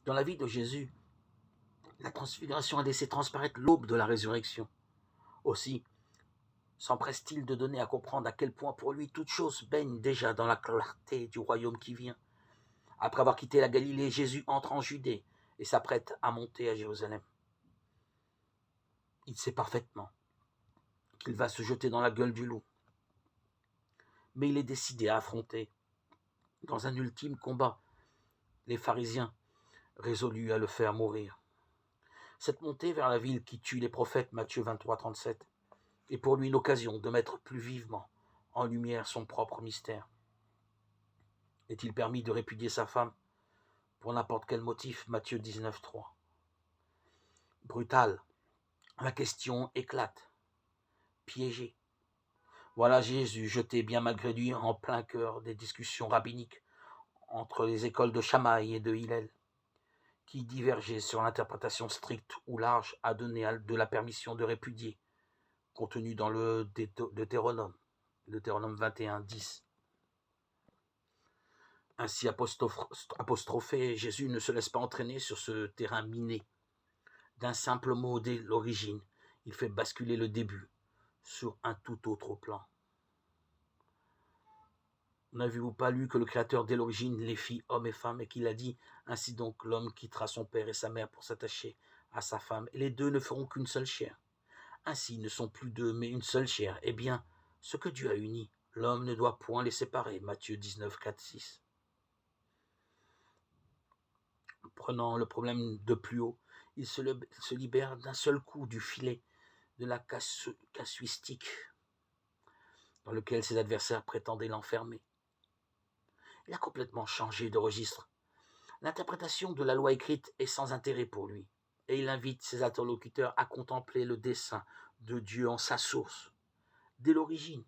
Dans la vie de Jésus, la transfiguration a laissé transparaître l'aube de la résurrection. Aussi, s'empresse-t-il de donner à comprendre à quel point pour lui toute chose baigne déjà dans la clarté du royaume qui vient. Après avoir quitté la Galilée, Jésus entre en Judée et s'apprête à monter à Jérusalem. Il sait parfaitement qu'il va se jeter dans la gueule du loup. Mais il est décidé à affronter, dans un ultime combat, les pharisiens, résolus à le faire mourir. Cette montée vers la ville qui tue les prophètes, Matthieu 23, 37, est pour lui une occasion de mettre plus vivement en lumière son propre mystère. Est-il permis de répudier sa femme pour n'importe quel motif, Matthieu 19, 3. Brutal, la question éclate, piégé. Voilà Jésus jeté bien malgré lui en plein cœur des discussions rabbiniques entre les écoles de Shammai et de Hillel, qui divergeaient sur l'interprétation stricte ou large à donner de la permission de répudier, contenue dans le Deutéronome 21, 10. Ainsi apostrophé, Jésus ne se laisse pas entraîner sur ce terrain miné. D'un simple mot dès l'origine, il fait basculer le début sur un tout autre plan. N'avez-vous pas lu que le Créateur dès l'origine les fit hommes et femmes et qu'il a dit « Ainsi donc l'homme quittera son père et sa mère pour s'attacher à sa femme et les deux ne feront qu'une seule chair. Ainsi ils ne sont plus deux mais une seule chair. Eh bien, ce que Dieu a uni, l'homme ne doit point les séparer. » Matthieu 19, 4, 6. Prenant le problème de plus haut, il se libère d'un seul coup du filet de la casuistique dans lequel ses adversaires prétendaient l'enfermer. Il a complètement changé de registre. L'interprétation de la loi écrite est sans intérêt pour lui, et il invite ses interlocuteurs à contempler le dessein de Dieu en sa source. Dès l'origine,